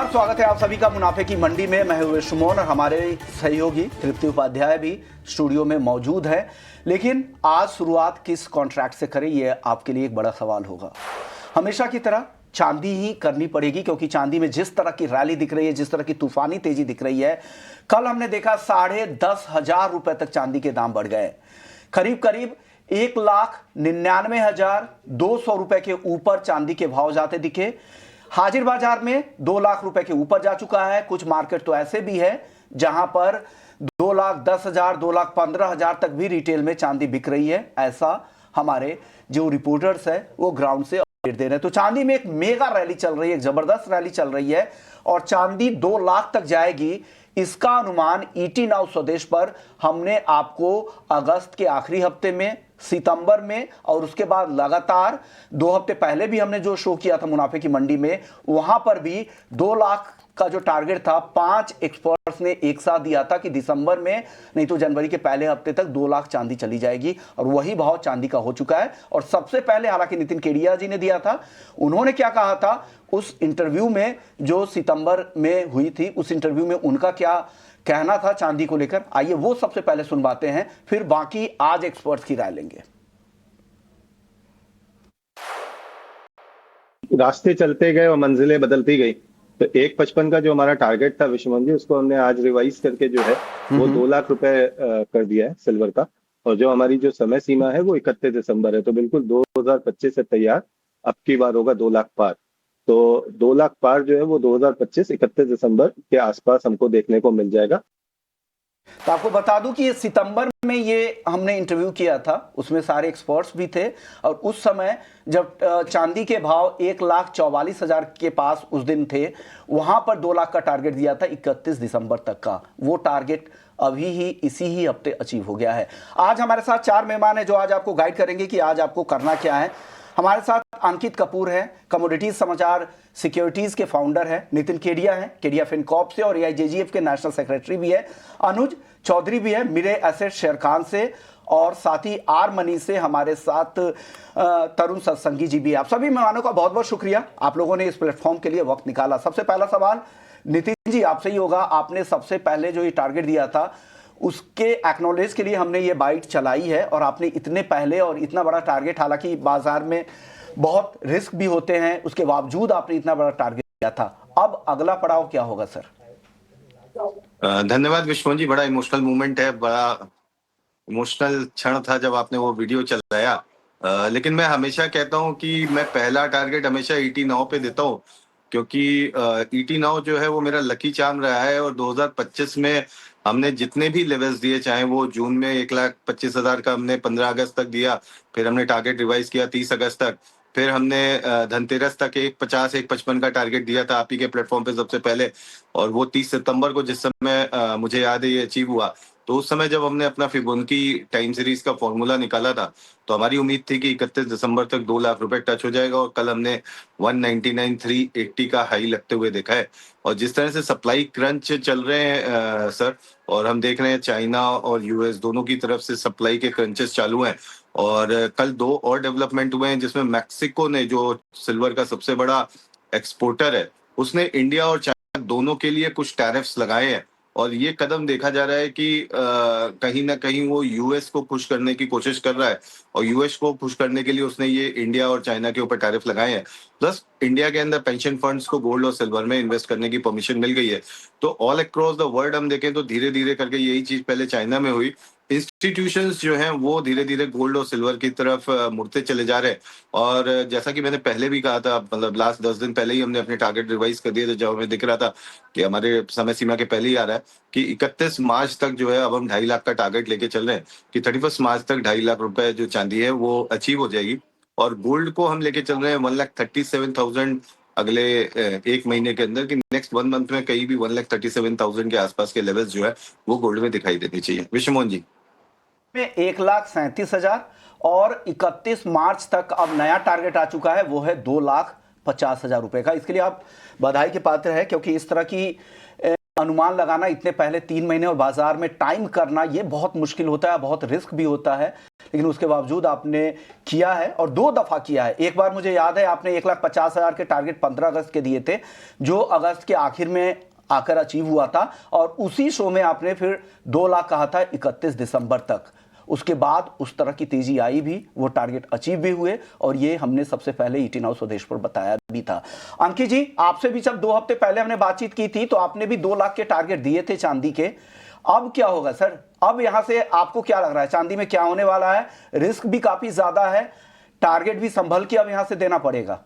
नमस्कार, स्वागत है आप सभी का मुनाफे की मंडी में। मैं हूं विश्वमोहन और हमारे सहयोगी तृप्ति उपाध्याय भी स्टूडियो में मौजूद है। लेकिन आज शुरुआत किस कॉन्ट्रैक्ट से करें, यह आपके लिए एक बड़ा सवाल होगा। हमेशा की तरह चांदी ही करनी पड़ेगी, क्योंकि चांदी में जिस तरह की रैली दिख रही है, जिस तरह की तूफानी तेजी दिख रही है, कल हमने देखा 10,500 रुपए तक चांदी के दाम बढ़ गए। करीब करीब 1,99,200 रुपए के ऊपर चांदी के भाव जाते दिखे। हाजिर बाजार में 2 लाख रुपए के ऊपर जा चुका है। कुछ मार्केट तो ऐसे भी है जहां पर 2,10,000, 2,15,000 तक भी रिटेल में चांदी बिक रही है। ऐसा हमारे जो रिपोर्टर्स है वो ग्राउंड से अपडेट दे रहे हैं। तो चांदी में एक मेगा रैली चल रही है, एक जबरदस्त रैली चल रही है और चांदी 2 लाख तक जाएगी, इसका अनुमान ईटी नाउ स्वदेश पर हमने आपको अगस्त के आखिरी हफ्ते में, सितंबर में और उसके बाद लगातार 2 हफ्ते पहले भी हमने जो शो किया था मुनाफे की मंडी में, वहां पर भी 2 लाख का जो टारगेट था 5 एक्सपर्ट्स ने एक साथ दिया था कि दिसंबर में नहीं तो जनवरी के पहले हफ्ते तक 2 लाख चांदी चली जाएगी। और वही भाव चांदी का हो चुका है। और सबसे पहले हालांकि नितिन केडिया जी ने दिया था। उन्होंने क्या कहा था उस इंटरव्यू में जो सितंबर में हुई थी, उस इंटरव्यू में उनका क्या कहना था चांदी को लेकर, आइए वो सबसे पहले सुनवाते हैं, फिर बाकी आज एक्सपर्ट्स की राय लेंगे। रास्ते चलते गए और मंजिलें बदलती गई। तो 1,55 का जो हमारा टारगेट था विश्वमोहन जी, उसको हमने आज रिवाइज करके जो है वो 2 लाख रुपए कर दिया है सिल्वर का। और जो हमारी जो समय सीमा है वो 31 दिसंबर है। तो बिल्कुल 2025 से तैयार अब की बार होगा 2 लाख पार। तो 2 लाख पार जो है वो 2025 31 दिसंबर के आसपास हमको देखने को मिल जाएगा। तो आपको बता दूं कि सितंबर में ये हमने इंटरव्यू किया था, उसमें सारे एक्सपर्ट्स भी थे और उस समय जब चांदी के भाव 1,44,000 के पास उस दिन थे, वहां पर 2 लाख का टारगेट दिया था 31 दिसंबर तक का। वो टारगेट अभी ही इसी ही हफ्ते अचीव हो गया है। आज हमारे साथ 4 मेहमान हैं जो आज आपको गाइड करेंगे कि आज आपको करना क्या है। हमारे साथ अंकित कपूर है, कमोडिटीज समाचार सिक्योरिटीज के फाउंडर है। नितिन केडिया है, केडिया फिनकॉर्प से और एआईजेजीएफ के नेशनल सेक्रेटरी भी है। अनुज चौधरी भी है मिरे एसेट शेरखान से, और साथ ही आर मनी से हमारे साथ तरुण सत्संगी जी भी है। आप सभी मेहमानों का बहुत बहुत शुक्रिया, आप लोगों ने इस प्लेटफॉर्म के लिए वक्त निकाला। सबसे पहला सवाल नितिन जी आपसे ही होगा। आपने सबसे पहले जो ये टारगेट दिया था उसके एक्नॉलेज के लिए हमने ये बाइट चलाई है, और आपने इतने पहले और इतना बड़ा टारगेट, हालांकि बाजार में बहुत रिस्क भी होते हैं, उसके बावजूद आपने इतना बड़ा टारगेट दिया था। अब अगला पड़ाव क्या होगा सर? धन्यवाद विश्वमोहन जी, बड़ा इमोशनल मूवमेंट है, बड़ा इमोशनल क्षण था जब आपने वो वीडियो चलाया। लेकिन मैं हमेशा कहता हूं कि मैं पहला टारगेट हमेशा ईटी नाउ पे देता हूं, क्योंकि ईटी नाउ जो है वो मेरा लकी चार्म रहा है। और 2025 में हमने जितने भी लेवल्स दिए, चाहे वो जून में 1,25,000 का हमने 15 अगस्त तक दिया, फिर हमने टारगेट रिवाइज किया 30 अगस्त तक, फिर हमने धनतेरस तक 1,50 1,55 का टारगेट दिया था आप ही के प्लेटफॉर्म पे सबसे पहले। और वो 30 सितंबर को, जिस समय मुझे याद है ये अचीव हुआ, तो उस समय जब हमने अपना फिबोनाची टाइम सीरीज का फॉर्मूला निकाला था तो हमारी उम्मीद थी कि 31 दिसंबर तक 2 लाख रुपए टच हो जाएगा। और कल हमने 199,380 का हाई लगते हुए देखा है। और जिस तरह से सप्लाई क्रंच चल रहे हैं सर, और हम देख रहे हैं चाइना और यूएस दोनों की तरफ से सप्लाई के क्रंचेस चालू हैं। और कल 2 और डेवलपमेंट हुए हैं, जिसमें मैक्सिको ने, जो सिल्वर का सबसे बड़ा एक्सपोर्टर है, उसने इंडिया और चाइना दोनों के लिए कुछ टैरिफ्स लगाए हैं। और ये कदम देखा जा रहा है कि कहीं ना कहीं वो यूएस को खुश करने की कोशिश कर रहा है, और यूएस को खुश करने के लिए उसने ये इंडिया और चाइना के ऊपर टैरिफ लगाए हैं। प्लस इंडिया के अंदर पेंशन फंड्स को गोल्ड और सिल्वर में इन्वेस्ट करने की परमिशन मिल गई है। तो ऑल अक्रॉस द वर्ल्ड हम देखें तो धीरे धीरे करके यही चीज पहले चाइना में हुई, इंस्टीट्यूशंस जो हैं वो धीरे धीरे गोल्ड और सिल्वर की तरफ मुड़ते चले जा रहे हैं। और जैसा कि मैंने पहले भी कहा था, मतलब लास्ट 10 दिन पहले ही हमने अपने टारगेट रिवाइज कर दिए थे, जब हमें दिख रहा था कि हमारे समय सीमा के पहले ही आ रहा है कि 31 मार्च तक जो है अब हम 2.5 लाख का टारगेट लेके चल रहे हैं कि 31 मार्च तक 2.5 लाख रुपए जो चांदी है वो अचीव हो जाएगी। और गोल्ड को हम लेके चल रहे हैं 1,37,000 अगले 1 महीने के अंदर, कि नेक्स्ट 1 मंथ में कहीं भी 1,37,000 के आसपास के लेवल्स जो है वो गोल्ड में दिखाई देनी चाहिए। विश्वमोहन जी, में 1,37,000 और 31 मार्च तक अब नया टारगेट आ चुका है, वो है 2,50,000 रुपए का। इसके लिए आप बधाई के पात्र है, क्योंकि इस तरह की अनुमान लगाना इतने पहले 3 महीने और बाजार में टाइम करना ये बहुत मुश्किल होता है, बहुत रिस्क भी होता है, लेकिन उसके बावजूद आपने किया है और 2 दफा किया है। एक बार मुझे याद है आपने 1,50,000 के टारगेट 15 अगस्त के दिए थे, जो अगस्त के आखिर में आकर अचीव हुआ था, और उसी शो में आपने फिर 2 लाख कहा था 31 दिसंबर तक। उसके बाद उस तरह की तेजी आई भी, वो टारगेट अचीव भी हुए, और ये हमने सबसे पहले ईटी नाउ स्वदेश पर बताया भी था। अंकित जी, आपसे भी जब 2 हफ्ते पहले हमने बातचीत की थी तो आपने भी 2 लाख के टारगेट दिए थे चांदी के। अब क्या होगा सर? अब यहां से आपको क्या लग रहा है, चांदी में क्या होने वाला है? रिस्क भी काफी ज्यादा है, टारगेट भी संभल के अब यहां से देना पड़ेगा।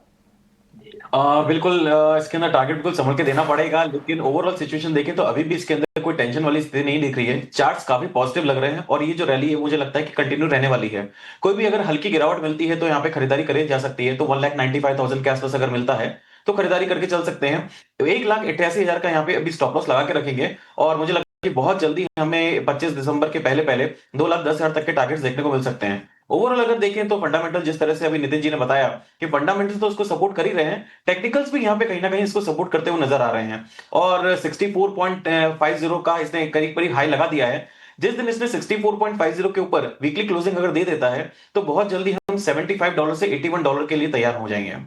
बिल्कुल, इसके अंदर टारगेट बिल्कुल संभल के देना पड़ेगा, लेकिन ओवरऑल सिचुएशन देखें तो अभी भी इसके अंदर कोई टेंशन वाली स्थिति नहीं दिख रही है। चार्ट्स काफी पॉजिटिव लग रहे हैं और ये जो रैली है मुझे लगता है कि कंटिन्यू रहने वाली है। कोई भी अगर हल्की गिरावट मिलती है तो यहाँ पे खरीदारी करी जा सकती है। तो 1,95,000 के आसपास अगर मिलता है तो खरीदारी करके चल सकते हैं। 1,88,000 का यहाँ पे अभी स्टॉप लॉस लगा के रखेंगे, और मुझे लगता है कि बहुत जल्दी हमें 25 दिसंबर के पहले पहले 2,10,000 तक के टारगेट्स देखने को मिल सकते हैं। ओवरऑल अगर देखें तो फंडामेंटल, जिस तरह से अभी नितिन जी ने बताया कि फंडामेंटल्स तो उसको सपोर्ट कर ही रहे हैं, टेक्निकल्स भी यहाँ पे कहीं ना कहीं इसको सपोर्ट करते हुए नजर आ रहे हैं। और 64.50 का इसने करीब करीब हाई लगा दिया है। जिस दिन इसने 64.50 के ऊपर वीकली क्लोजिंग अगर दे देता है तो बहुत जल्दी हम $75 से $81 के लिए तैयार हो जाएंगे।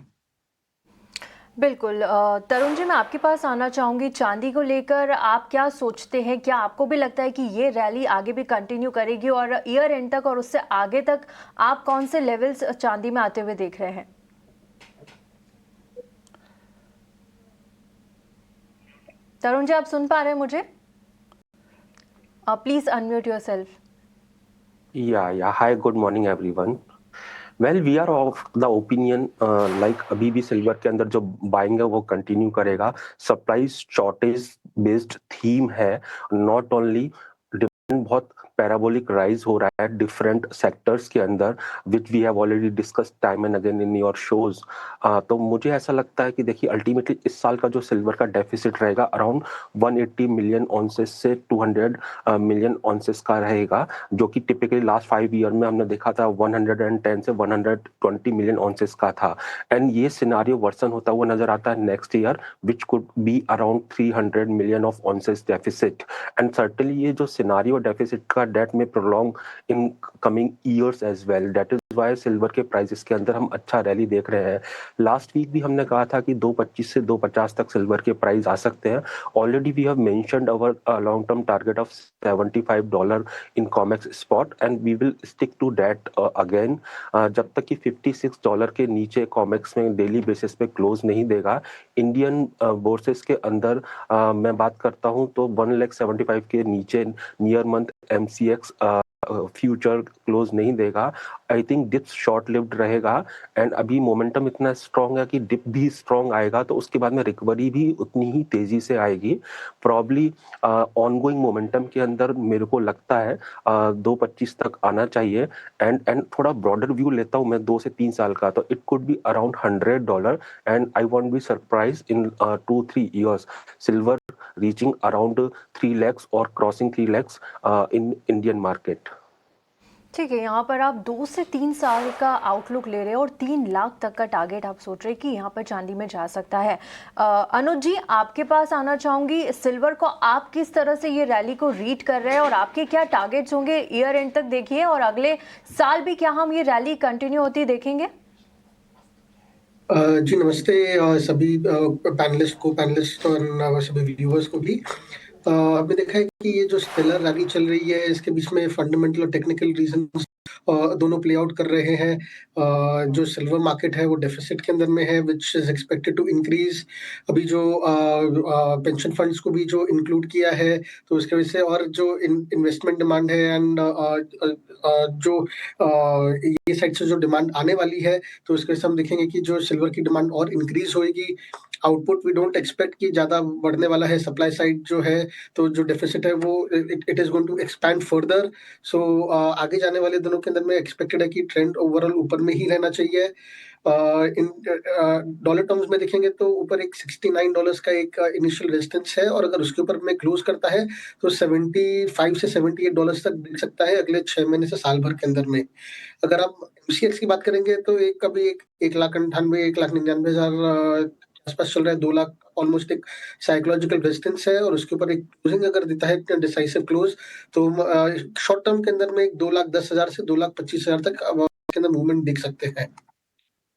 बिल्कुल। तरुण जी, मैं आपके पास आना चाहूँगी। चांदी को लेकर आप क्या सोचते हैं? क्या आपको भी लगता है कि ये रैली आगे भी कंटिन्यू करेगी, और ईयर एंड तक और उससे आगे तक आप कौन से लेवल्स चांदी में आते हुए देख रहे हैं? तरुण जी, आप सुन पा रहे हैं मुझे? Please unmute yourself. Yeah. Hi, good morning, everyone. Well, we are of the opinion, like अभी भी सिल्वर के अंदर जो बाइंग है वो कंटिन्यू करेगा। सप्लाई शॉर्टेज बेस्ड थीम है, नॉट ओनली डिफरेंट, बहुत पैराबोलिक राइज हो रहा है डिफरेंट सेक्टर्स के अंदर, which we have already discuss time and again in your shows. तो मुझे ऐसा लगता है कि देखिए अल्टीमेटली इस साल का जो सिल्वर का डेफिसिट रहेगा अराउंड 180 मिलियन ऑन्सेस से 200 मिलियन ऑन्सेस का रहेगा, जो कि टिपिकली लास्ट 5 ईयर में हमने देखा था 110 से 120 मिलियन ऑन्सेस का था। एंड ये सिनारियो वर्सन होता हुआ नजर आता है next year, which could be around 300 million of ounces deficit. And certainly ये जो सिनारियो डेफिसिट का डेट में prolong in coming years as well, that is why silver के प्राइसेस के अंदर हम अच्छा रैली देख रहे हैं। लास्ट वीक भी हमने कहा था कि 225 से 250 तक सिल्वर के प्राइस आ सकते हैं। Already we have mentioned our long term target of $75 in COMEX spot, and we will stick to that again, जब तक कि $56 के नीचे कॉमेक्स में डेली बेसिस पे क्लोज नहीं देगा। इंडियन बोर्सेस के अंदर मैं बात करता हूं तो 1,75,000 के नीचे near month MCX future close नहीं देगा। I think dip short lived रहेगा, एंड अभी मोमेंटम इतना स्ट्रांग है कि डिप भी स्ट्रांग आएगा तो उसके बाद में रिकवरी भी उतनी ही तेजी से आएगी। प्रॉब्ली ऑनगोइंग मोमेंटम के अंदर मेरे को लगता है 225 तक आना चाहिए। एंड थोड़ा ब्रॉडर व्यू लेता हूं मैं 2 से 3 साल का, तो it could be around $100, and I want be surprise in 2-3 years silver reaching around 3 lakhs or crossing 3 lakhs in Indian market. ठीक है, यहाँ पर आप 2 से 3 साल का आउटलुक ले रहे हैं और 3 लाख तक का टारगेट आप सोच रहे हैं कि यहाँ पर चांदी में जा सकता है। अनुज जी, आपके पास आना चाहूँगी। सिल्वर को आप किस तरह से ये रैली को रीड कर रहे हैं, और आपके क्या टारगेट्स होंगे ईयर एंड तक देखिए, और अगले साल भी क्या हम ये रैली कंटिन्यू होती देखेंगे? जी नमस्ते सभी पैनलिस्ट और सभी व्यूअर्स को भी। आपने देखा है कि ये जो स्टेलर रैली चल रही है इसके बीच में फंडामेंटल और टेक्निकल रीजंस दोनों प्ले आउट कर रहे हैं। जो सिल्वर मार्केट है वो डेफिसिट के अंदर में है, which is expected to increase. अभी जो पेंशन फंड्स को भी जो इंक्लूड किया है तो उसके वजह से, और जो इन्वेस्टमेंट डिमांड है एंड जो ये साइड से जो डिमांड आने वाली है तो उसके वजह से हम देखेंगे कि जो सिल्वर की डिमांड और इंक्रीज होगी। आउटपुट वी डोंट एक्सपेक्ट कि ज़्यादा बढ़ने वाला है। सप्लाई साइड जो है तो जो डेफिसिट है वो it is going to expand further. So आगे जाने वाले दिनों के अंदर में एक्सपेक्टेड है कि ट्रेंड ओवरऑल ऊपर में ही रहना चाहिए। इन डॉलर टर्म्स में देखेंगे तो ऊपर एक $69 का एक इनिशियल रेजिस्टेंस है, और अगर उसके ऊपर में क्लोज करता है तो 75 से $78 तक दिख सकता है अगले 6 महीने से साल भर के अंदर में। अगर आप MCX की बात करेंगे तो एक 1,98,000 1,99,000 आसपास चल रहा है, 2 लाख ऑलमोस्ट एक साइकोलॉजिकल रेजिस्टेंस है और उसके ऊपर एक क्लोजिंग अगर देता है डिसाइसिव क्लोज तो शॉर्ट टर्म के अंदर में 2,10,000 से 2,25,000 तक के अंदर मूवमेंट देख सकते हैं।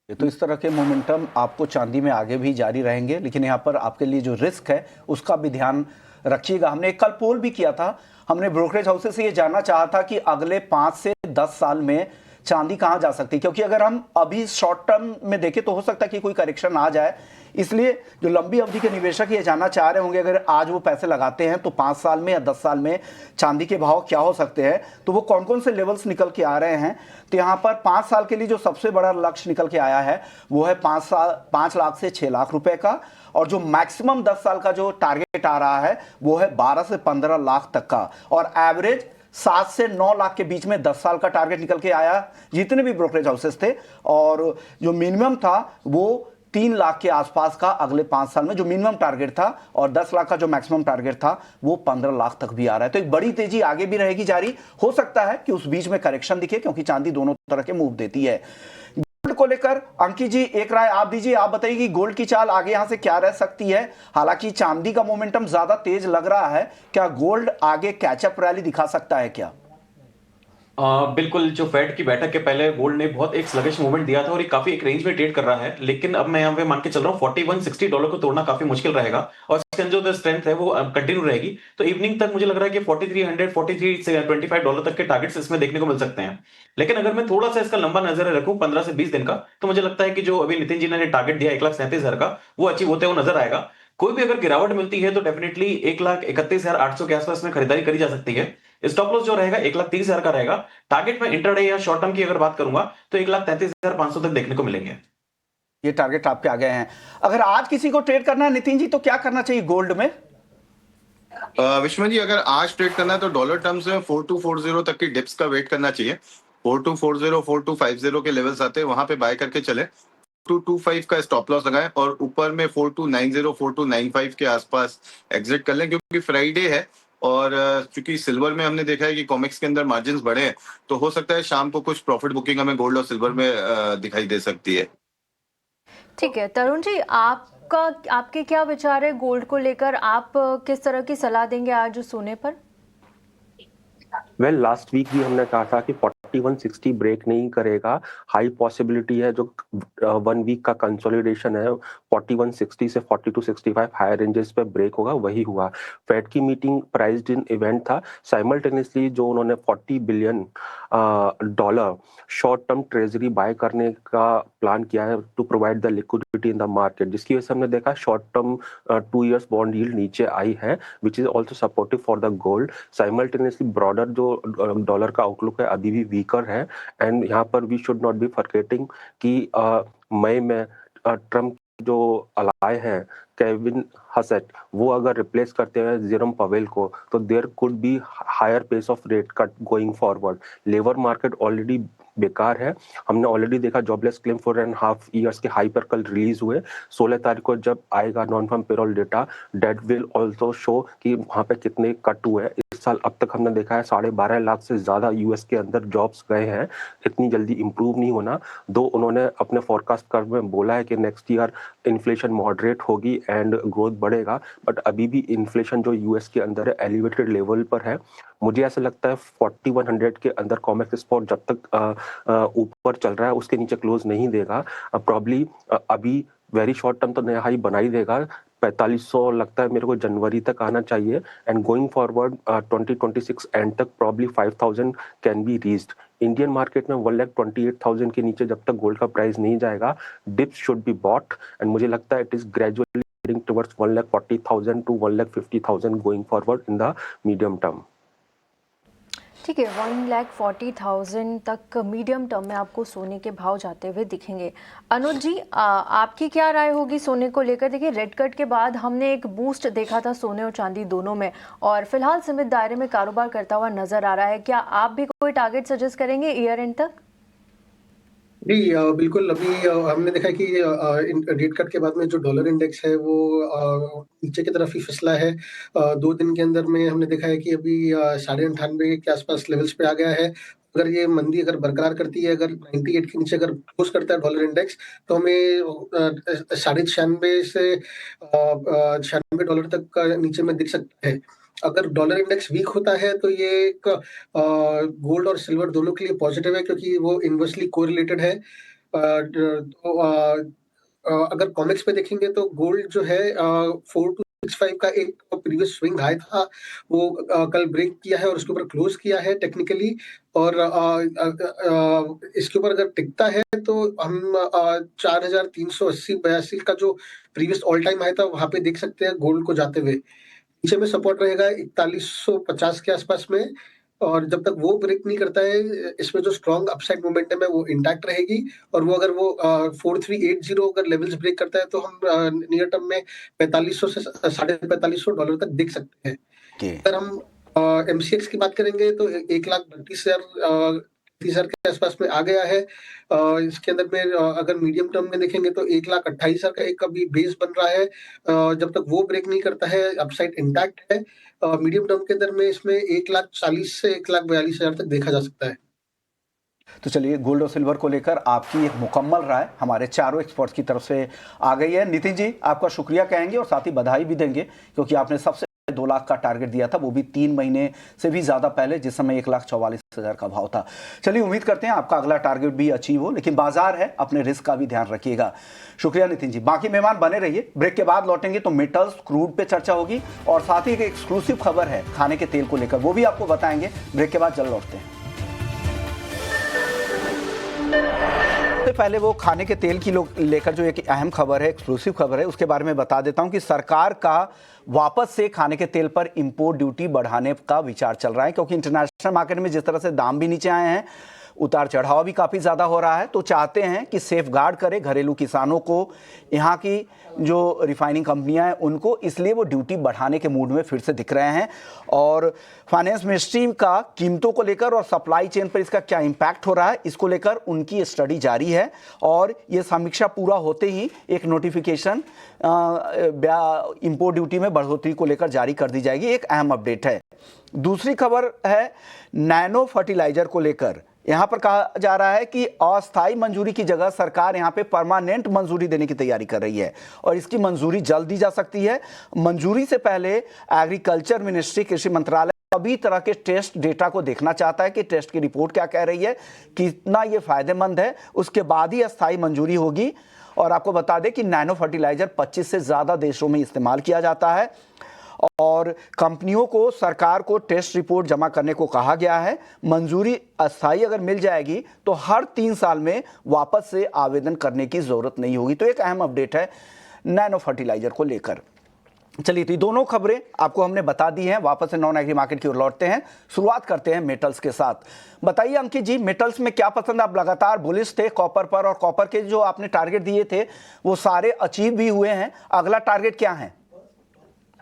तो इस तरह के मोमेंटम आपको चांदी में आगे भी जारी रहेंगे, लेकिन यहाँ पर आपके लिए जो रिस्क है उसका भी ध्यान रखिएगा। हमने कल पोल भी किया था, हमने ब्रोकरेज हाउसेस से ये जानना चाहा था कि अगले 5 से 10 साल में चांदी कहाँ जा सकती है, क्योंकि अगर हम अभी शॉर्ट टर्म में देखें तो हो सकता है कि कोई करेक्शन आ जाए। इसलिए जो लंबी अवधि के निवेशक ये जानना चाह रहे होंगे अगर आज वो पैसे लगाते हैं तो 5 साल में या 10 साल में चांदी के भाव क्या हो सकते हैं, तो वो कौन कौन से लेवल्स निकल के आ रहे हैं। तो यहाँ पर 5 साल के लिए जो सबसे बड़ा लक्ष्य निकल के आया है वो है 5 लाख से 6 लाख रुपए का, और जो मैक्सिमम 10 साल का जो टारगेट आ रहा है वो है 12 से 15 लाख तक का, और एवरेज 7 से 9 लाख के बीच में 10 साल का टारगेट निकल के आया जितने भी ब्रोकरेज हाउसेस थे। और जो मिनिमम था वो 3 लाख के आसपास का अगले 5 साल में जो मिनिमम टारगेट था, और 10 लाख का जो मैक्सिमम टारगेट था वो 15 लाख तक भी आ रहा है। तो एक बड़ी तेजी आगे भी रहेगी जारी, हो सकता है कि उस बीच में करेक्शन दिखे क्योंकि चांदी दोनों तरह के मूव देती है। गोल्ड को लेकर अंकित जी एक राय आप दीजिए, आप बताइए कि गोल्ड की चाल आगे यहां से क्या रह सकती है। हालांकि चांदी का मोमेंटम ज्यादा तेज लग रहा है, क्या गोल्ड आगे कैचअप रैली दिखा सकता है क्या? बिल्कुल, जो फेड की बैठक के पहले गोल्ड ने बहुत एक स्लगिश मूवमेंट दिया था और ये काफी एक रेंज में ट्रेड कर रहा है, लेकिन अब मैं यहाँ पे मान के चल रहा हूँ $4160 को तोड़ना काफी मुश्किल रहेगा और इसके अंदर जो स्ट्रेंथ है वो कंटिन्यू रहेगी। तो इवनिंग तक मुझे लग रहा है कि 4300 43 से $25 तक के टारगेट्स इसमें देखने को मिल सकते हैं। लेकिन अगर मैं थोड़ा सा इसका लंबा नजर रखूं 15 से 20 दिन का, तो मुझे लगता है कि जो अभी नितिन जी ने टारगेट दिया 1,37,000 का, वो अचीव होते हुए नजर आएगा। कोई भी अगर गिरावट मिलती है तो डेफिनेटली 1,31,800 के आसपास में खरीदारी करी जा सकती है। स्टॉप लॉस जो रहेगा 1,30,000 का रहेगा। टारगेट में इंटरडे या शॉर्ट टर्म की अगर बात करूंगा तो 1,33,500 तक देखने को मिलेंगे। ये टारगेट आपके आ गए हैं। अगर आज किसी को ट्रेड करना है नितिन जी तो क्या करना चाहिए गोल्ड में? विश्वनाथ जी, अगर आज ट्रेड करना है तो डॉलर टर्म्स में 4240 तक की डिप्स का वेट करना चाहिए। 4240 4250 के लेवल्स आते हैं, वहां पे बाय करके चले। 4225 का स्टॉप लॉस लगाएं और ऊपर में 4290 4295 के आसपास एग्जिट कर लें, क्योंकि फ्राइडे है और चूंकि सिल्वर में हमने देखा है कि कॉमिक्स के अंदर मार्जिन बढ़े हैं, तो हो सकता है शाम को कुछ प्रॉफिट बुकिंग हमें गोल्ड और सिल्वर में दिखाई दे सकती है। ठीक है तरुण जी, आपके क्या विचार है गोल्ड को लेकर? आप किस तरह की सलाह देंगे आज सोने पर? वेल लास्ट वीक भी हमने कहा था कि 4160 ब्रेक नहीं करेगा, हाई पॉसिबिलिटी है जो 1 वीक का कंसोलिडेशन है 4160 से 4265 हायर रेंजेस पे ब्रेक होगा, वही हुआ। फेड की मीटिंग प्राइस्ड इन इवेंट था, साइमल्टेनियसली जो उन्होंने $40 billion short term treasury buy करने का प्लान किया है to provide the liquidity in the market, जिसकी वजह से हमने देखा short term 2 years bond yield नीचे आई है, which is also supportive for the gold. Simultaneously broader जो डॉलर का आउटलुक है अभी भी वीकर है, एंड यहाँ पर we should not be forgetting कि मई में ट्रम्प जो अलाय हैं केविन हसेट, वो अगर रिप्लेस करते हैं जेरोम पवेल को, तो there could be higher pace of rate cut going forward. Labour market already बेकार है, हमने ऑलरेडी देखा जॉबलेस क्लेम 4.5 ईयर्स के हाई पर कल रिलीज हुए। 16 तारीख को जब आएगा non farm payroll data, that will also show कि वहां पे कितने कट हुए हैं। इस साल अब तक हमने देखा है 12.5 लाख से ज्यादा यूएस के अंदर जॉब्स गए हैं, इतनी जल्दी इंप्रूव नहीं होना। दो उन्होंने अपने फोरकास्ट कर्व में बोला है कि नेक्स्ट ईयर इन्फ्लेशन मॉडरेट होगी एंड ग्रोथ बढ़ेगा, बट अभी भी इन्फ्लेशन जो यूएस के अंदर है एलिवेटेड लेवल पर है। मुझे ऐसा लगता है 4100 के अंदर कॉमेक्स स्पॉट जब तक ऊपर चल रहा है उसके नीचे क्लोज नहीं देगा। प्रॉब्ली अभी वेरी शॉर्ट टर्म तो नया हाई बना ही देगा, 4500 लगता है मेरे को जनवरी तक आना चाहिए, एंड गोइंग फॉरवर्ड 2026 एंड तक probably 5000 can be reached. Indian market में 1,28,000 के नीचे जब तक गोल्ड का प्राइस नहीं जाएगा, dips should be bought, and मुझे लगता है it is gradually heading towards 1,40,000 to 1,50,000 going forward in the medium term. ठीक है, 1,40,000 तक मीडियम टर्म में आपको सोने के भाव जाते हुए दिखेंगे। अनुज जी, आपकी क्या राय होगी सोने को लेकर? देखिए, रेड कट के बाद हमने एक बूस्ट देखा था सोने और चांदी दोनों में, और फिलहाल सीमित दायरे में कारोबार करता हुआ नजर आ रहा है। क्या आप भी कोई टारगेट सजेस्ट करेंगे ईयर एंड तक? जी बिल्कुल। अभी हमने देखा कि रेट कट के बाद में जो डॉलर इंडेक्स है वो नीचे की तरफ ही फिसला है। 2 दिन के अंदर में हमने देखा है कि अभी 98.5 के आसपास लेवल्स पे आ गया है। अगर ये मंदी अगर बरकरार करती है, अगर 98 के नीचे अगर क्लोज करता है डॉलर इंडेक्स, तो हमें 96.5 से $96 तक का नीचे में दिख सकता है। अगर डॉलर इंडेक्स वीक होता है तो ये एक गोल्ड और सिल्वर दोनों के लिए पॉजिटिव है, क्योंकि वो इनवर्सली कोरिलेटेड है। तो अगर कॉमिक्स पे देखेंगे तो गोल्ड जो है 4265 का एक प्रीवियस स्विंग हाई था, वो कल ब्रेक किया है और उसके ऊपर क्लोज किया है टेक्निकली। और इसके ऊपर अगर टिकता है तो हम 4380-82 का जो प्रीवियस ऑल टाइम हाई था वहां पे देख सकते हैं गोल्ड को जाते हुए। नीचे में सपोर्ट रहेगा 4150 के आसपास में, और जब तक वो ब्रेक नहीं करता है इसमें जो स्ट्रॉन्ग अपसाइड मोमेंटम है वो इंटैक्ट रहेगी। और वो अगर वो 4380 अगर लेवल्स ब्रेक करता है तो हम नियर टर्म में 4500 से $4500 तक दिख सकते हैं। Okay. अगर हम एमसीएक्स की बात करेंगे तो 1,32,000 के आसपास में आ गया है। इसके अंदर में अगर मीडियम टर्म में देखेंगे तो 1,28,000 का एक अभी बेस बन रहा है। जब तक वो ब्रेक नहीं करता है अपसाइड इंटैक्ट है। मीडियम टर्म के अंदर में इसमें 1,40,000 से 1,42,000 तक देखा जा सकता है। तो चलिए, गोल्ड और सिल्वर को लेकर आपकी एक मुकम्मल राय हमारे चारों एक्सपर्ट्स की तरफ से आ गई है। नितिन जी, आपका शुक्रिया कहेंगे और साथ ही बधाई भी देंगे, क्योंकि आपने सबसे 2 लाख का टारगेट दिया था, वो भी 3 महीने से भी ज्यादा पहले, जिस समय 1,44,000 का भाव था। चलिए, उम्मीद करते हैं आपका अगला टारगेट भी अचीव हो, लेकिन बाजार है, अपने रिस्क का भी ध्यान रखिएगा। शुक्रिया नितिन जी। बाकी मेहमान बने रहिए, ब्रेक के बाद लौटेंगे तो मेटल्स, क्रूड पे चर्चा होगी और साथ ही एक एक्सक्लूसिव खबर है खाने के तेल को लेकर, वो भी आपको बताएंगे। ब्रेक के बाद जल्द लौटते हैं। सबसे पहले वो खाने के तेल की लेकर जो एक अहम खबर है, एक्सक्लूसिव खबर है, उसके बारे में बता देता हूं कि सरकार का वापस से खाने के तेल पर इंपोर्ट ड्यूटी बढ़ाने का विचार चल रहा है, क्योंकि इंटरनेशनल मार्केट में जिस तरह से दाम भी नीचे आए हैं, उतार चढ़ाव भी काफ़ी ज़्यादा हो रहा है, तो चाहते हैं कि सेफ गार्ड करे घरेलू किसानों को, यहाँ की जो रिफाइनिंग कंपनियां हैं उनको, इसलिए वो ड्यूटी बढ़ाने के मूड में फिर से दिख रहे हैं। और फाइनेंस मिनिस्ट्री का कीमतों को लेकर और सप्लाई चेन पर इसका क्या इम्पैक्ट हो रहा है, इसको लेकर उनकी स्टडी जारी है और ये समीक्षा पूरा होते ही एक नोटिफिकेशन इंपोर्ट ड्यूटी में बढ़ोतरी को लेकर जारी कर दी जाएगी। एक अहम अपडेट है। दूसरी खबर है नैनो फर्टिलाइजर को लेकर। यहां पर कहा जा रहा है कि अस्थायी मंजूरी की जगह सरकार यहां पे परमानेंट मंजूरी देने की तैयारी कर रही है और इसकी मंजूरी जल्द दी जा सकती है। मंजूरी से पहले एग्रीकल्चर मिनिस्ट्री, कृषि मंत्रालय सभी तरह के टेस्ट डेटा को देखना चाहता है कि टेस्ट की रिपोर्ट क्या कह रही है, कितना ये फायदेमंद है, उसके बाद ही अस्थायी मंजूरी होगी। और आपको बता दें कि नैनो फर्टिलाइजर 25 से ज्यादा देशों में इस्तेमाल किया जाता है और कंपनियों को सरकार को टेस्ट रिपोर्ट जमा करने को कहा गया है। मंजूरी अस्थायी अगर मिल जाएगी तो हर 3 साल में वापस से आवेदन करने की जरूरत नहीं होगी। तो एक अहम अपडेट है नैनो फर्टिलाइजर को लेकर। चलिए, तो ये दोनों खबरें आपको हमने बता दी हैं। वापस से नॉन एग्री मार्केट की ओर लौटते हैं। शुरुआत करते हैं मेटल्स के साथ। बताइए अंकित जी, मेटल्स में क्या पसंद? आप लगातार बुलिश थे कॉपर पर और कॉपर के जो आपने टारगेट दिए थे वो सारे अचीव भी हुए हैं। अगला टारगेट क्या है?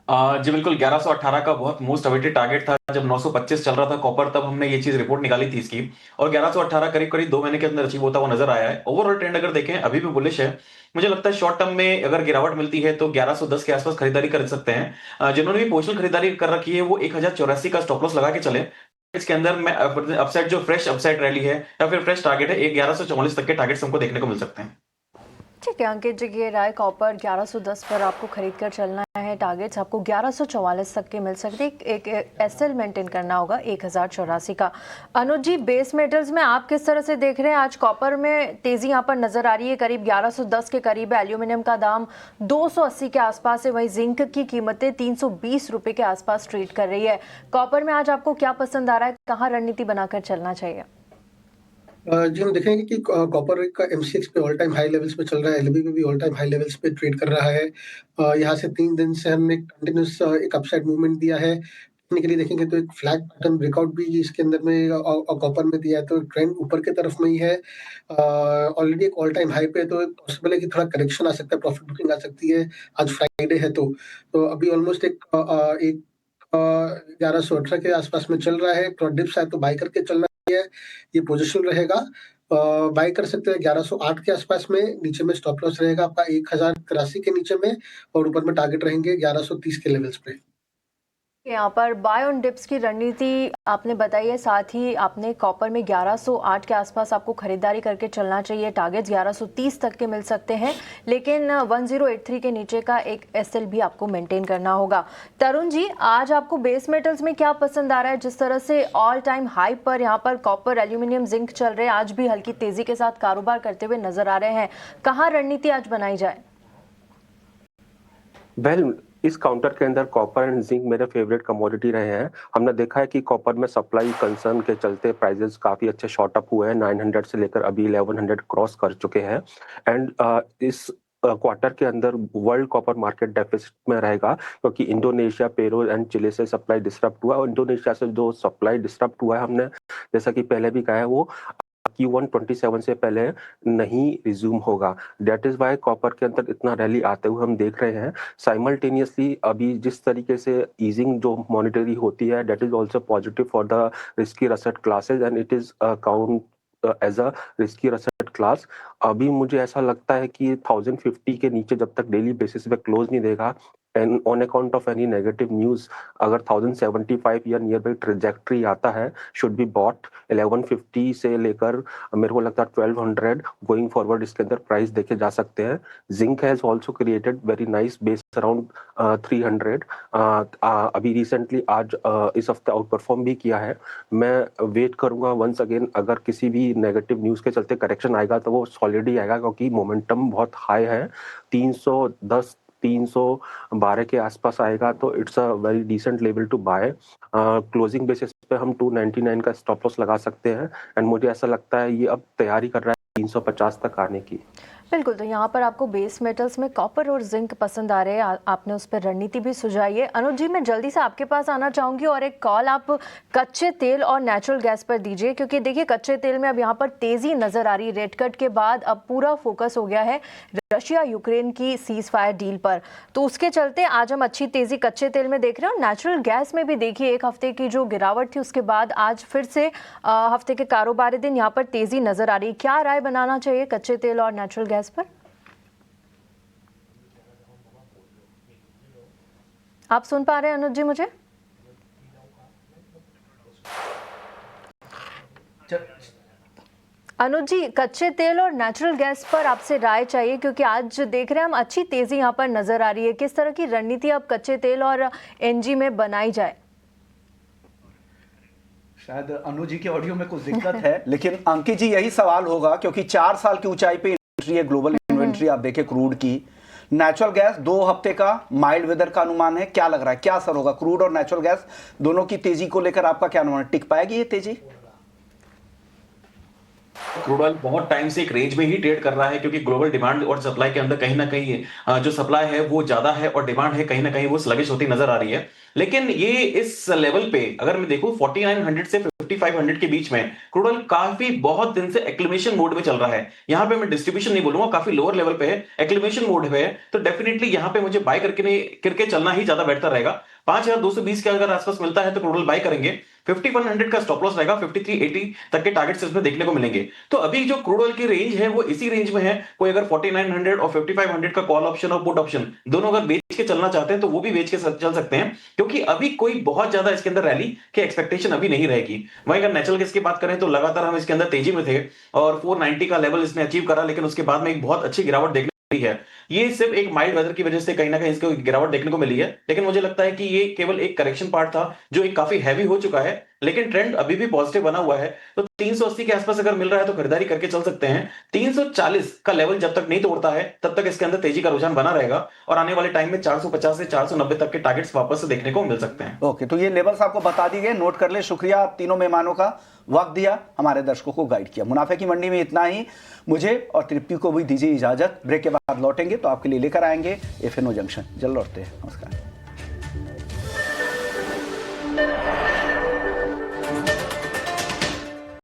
जी बिल्कुल, 1118 का बहुत मोस्ट अवेटेड टारगेट था। जब 925 चल रहा था कॉपर, तब हमने ये चीज रिपोर्ट निकाली थी इसकी, और 1118 करीब करीब 2 महीने के अंदर अचीव होता हुआ नजर आया है। ओवरऑल ट्रेंड अगर देखें अभी भी बुलिश है। मुझे लगता है शॉर्ट टर्म में अगर गिरावट मिलती है तो 1110 के आसपास खरीदारी कर सकते हैं। जिन्होंने भी पोजिशनल खरीदारी कर रखी है वो 1084 का स्टॉप लॉस लगा के चले। इसके अंदर में अपसाइड, जो फ्रेश अपसाइड रैली है या फिर फ्रेश टारगेट है, 1144 तक के टारगेट्स हमको देखने को मिल सकते हैं। ठीक है अंकित जी, ये राय कॉपर 1110 पर आपको खरीद कर चलना है। टारगेट्स आपको 1144 तक के मिल सकते हैं। एक एसएल मेंटेन करना होगा 1084 का। अनुज जी, बेस मेटल्स में आप किस तरह से देख रहे हैं? आज कॉपर में तेजी यहाँ पर नजर आ रही है, करीब 1110 के करीब है। एल्यूमिनियम का दाम 280 के आसपास है, वही जिंक की कीमतें 320 रुपए के आसपास ट्रेड कर रही है। कॉपर में आज आपको क्या पसंद आ रहा है? कहाँ रणनीति बनाकर चलना चाहिए? जी, हम देखेंगे कि कॉपर का एमसीएक्स पे ऑल टाइम हाई लेवल्स पे चल रहा है, एलबी पे भी ऑल टाइम हाई लेवल्स पे ट्रेड कर रहा है। यहाँ से 3 दिन से हमने कंटिन्यूस एक अपसाइड मूवमेंट दिया है। टेक्निकली देखेंगे तो एक फ्लैग पैटर्न ब्रेकआउट भी इसके अंदर में कॉपर में दिया है, तो ट्रेंड ऊपर की तरफ में ही है। ऑलरेडी एक ऑल टाइम हाई पे, तो पॉसिबल है कि थोड़ा करेक्शन आ सकता है, प्रॉफिट बुकिंग आ सकती है। आज फ्राइडे है तो अभी ऑलमोस्ट एक 1118 के आसपास में चल रहा है। थोड़ा डिप्स है तो बाय करके चलना है, ये पोजीशन रहेगा। बाय कर सकते हैं 1108 के आसपास में। नीचे में स्टॉप लॉस रहेगा आपका 1083 के नीचे में, और ऊपर में टारगेट रहेंगे 1130 के लेवल्स पे। यहाँ पर बाय ऑन डिप्स की रणनीति आपने बताई है, साथ ही आपने कॉपर में 1108 के आसपास आपको खरीदारी करके चलना चाहिए। टारगेट्स 1130 तक के मिल सकते हैं, लेकिन 1083 के नीचे का एक एसएल भी आपको मेंटेन करना होगा। तरुण जी, आज आपको बेस मेटल्स में क्या पसंद आ रहा है? जिस तरह से ऑल टाइम हाई पर यहाँ पर कॉपर, एल्यूमिनियम, जिंक चल रहे हैं, आज भी हल्की तेजी के साथ कारोबार करते हुए नजर आ रहे हैं। कहाँ रणनीति आज बनाई जाए? वेल, इस काउंटर के अंदर कॉपर एंड जिंक मेरे फेवरेट कमोडिटी रहे हैं। हमने देखा है कि कॉपर में सप्लाई कंसर्न के चलते प्राइसेस काफी अच्छे शॉर्ट अप हुए हैं, 900 से लेकर अभी 1100 क्रॉस कर चुके हैं। एंड इस क्वार्टर के अंदर वर्ल्ड कॉपर मार्केट डेफिसिट में रहेगा, क्योंकि इंडोनेशिया, पेरू एंड चिली से सप्लाई डिस्टर्ब हुआ, और इंडोनेशिया से जो सप्लाई डिस्टर्ब हुआ है, हमने जैसा कि पहले भी कहा है, वो Q1 27 से पहले नहीं रिज्यूम होगा। डेट इज वाई कॉपर के अंदर इतना रैली आते हुए हम देख रहे हैं। साइमल्टेनियसली अभी जिस तरीके से ईजिंग जो मॉनिटरी होती है, that is also positive for the risky asset classes and it is count as a risky asset class. अभी मुझे ऐसा लगता है कि 1050 के नीचे जब तक डेली बेसिस पे क्लोज नहीं देगा, and on account of any negative news, अगर 1075 या नियर बाई ट्रेजेक्ट्री आता है, शुड बी बॉट। 1150 से लेकर मेरे को लगता है 1200 गोइंग फॉरवर्ड इसके अंदर प्राइस देखे जा सकते हैं। Zinc has also created very nice base around 300। अभी रिसेंटली आज इस हफ्ते आउट परफॉर्म भी किया है। मैं वेट करूंगा वंस अगेन, अगर किसी भी नेगेटिव न्यूज के चलते करेक्शन आएगा तो वो सॉलिड ही आएगा, क्योंकि मोमेंटम बहुत हाई है। 310 312 के आसपास आएगा तो it's a very decent level to buy. Closing basis पे हम 299 का स्टॉप लॉस लगा सकते हैं, एंड मुझे ऐसा लगता है ये अब तैयारी कर रहा है 350 तक आने की। बिल्कुल, तो यहाँ पर आपको बेस मेटल्स में कॉपर और जिंक पसंद आ रहे हैं, आपने उस पर रणनीति भी सुझाई है। अनुज जी, मैं जल्दी से आपके पास आना चाहूंगी और एक कॉल आप कच्चे तेल और नेचुरल गैस पर दीजिए, क्योंकि देखिए कच्चे तेल में अब यहाँ पर तेजी नजर आ रही है। रेट कट के बाद अब पूरा फोकस हो गया है रशिया यूक्रेन की सीज फायर डील पर, तो उसके चलते आज हम अच्छी तेजी कच्चे तेल में देख रहे हैं। और नेचुरल गैस में भी देखिए एक हफ्ते की जो गिरावट थी उसके बाद आज फिर से हफ्ते के कारोबारी दिन यहाँ पर तेजी नजर आ रही है। क्या राय बनाना चाहिए कच्चे तेल और नेचुरल गैस पर? आप सुन पा रहे हैं अनुज जी मुझे? अनुज जी, कच्चे तेल और नेचुरल गैस पर आपसे राय चाहिए, क्योंकि आज देख रहे हैं हम अच्छी तेजी यहाँ पर नजर आ रही है। किस तरह की रणनीति अब कच्चे तेल और एनजी में बनाई जाए? शायद अनुज जी के ऑडियो में कुछ दिक्कत है, लेकिन अंकित जी यही सवाल होगा, क्योंकि 4 साल की ऊंचाई पे इन्वेंट्री है, ग्लोबल इन्वेंट्री आप देखें क्रूड की। नेचुरल गैस 2 हफ्ते का माइल्ड वेदर का अनुमान है, क्या लग रहा है क्या असर होगा क्रूड और नेचुरल गैस दोनों की तेजी को लेकर? आपका क्या अनुमान है, टिक पाएगी ये तेजी? क्रूड ऑयल बहुत टाइम से एक रेंज में ही ट्रेड कर रहा है, क्योंकि ग्लोबल डिमांड और सप्लाई के अंदर कहीं ना कहीं जो सप्लाई है वो ज्यादा है और डिमांड है कहीं ना कहीं वो स्लगिश होती नजर आ रही है। लेकिन ये इस लेवल पे अगर मैं देखूं 4900 से 5500 के बीच में क्रूड ऑयल काफी बहुत दिन से एक्लिमेशन मोड में चल रहा है। यहाँ पे मैं डिस्ट्रीब्यूशन नहीं बोलूंगा, काफी लोअर लेवल पे है, एक्लिमेशन मोड पे है, तो डेफिनेटली यहाँ पे मुझे बाय करके चलना ही ज्यादा बेहतर रहेगा। 5220 के अगर आसपास मिलता है तो क्रूड ऑयल बाय करेंगे। 5100 का स्टॉप लॉस रहेगा, 5380 तक के टारगेट्स इसमें देखने को मिलेंगे। तो अभी जो क्रूड ऑयल की रेंज है वो इसी रेंज में है। कोई अगर 4900 और 5500 का कॉल ऑप्शन और पुट ऑप्शन दोनों अगर बेच के चलना चाहते हैं तो वो भी बेच के चल सकते हैं, क्योंकि अभी कोई बहुत ज्यादा इसके अंदर रैली की एक्सपेक्टेशन अभी नहीं रहेगी। वहीं अगर नेचुरल गैस की बात करें तो लगातार हम इसके अंदर तेजी में थे और 490 का लेवल इसने अचीव करा, लेकिन उसके बाद में एक बहुत अच्छी गिरावट देखने है। ये सिर्फ एक माइल्ड वेदर की वजह से कहीं ना कहीं इसको गिरावट देखने को मिली है, लेकिन मुझे लगता है कि ये केवल एक करेक्शन पार्ट था जो एक काफी हैवी हो चुका है, लेकिन ट्रेंड अभी भी पॉजिटिव बना हुआ है। तो 380 के आसपास अगर मिल रहा है तो खरीदारी करके चल सकते हैं। 340 का लेवल जब तक नहीं तोड़ता है तब तक इसके अंदर तेजी का रुझान बना रहेगा और आने वाले टाइम में 450 से 490 तक के टारगेट्स वापस से देखने को मिल सकते हैं। ओके, तो ये लेवल्स आपको बता दिए गए, नोट कर ले। शुक्रिया आप तीनों मेहमानों का, वक्त दिया, हमारे दर्शकों को गाइड किया। मुनाफे की मंडी में इतना ही। मुझे और तृप्ति को भी दीजिए इजाजत। ब्रेक के बाद लौटेंगे तो आपके लिए लेकर आएंगे FNO जंक्शन। जल्द लौटते हैं। नमस्कार।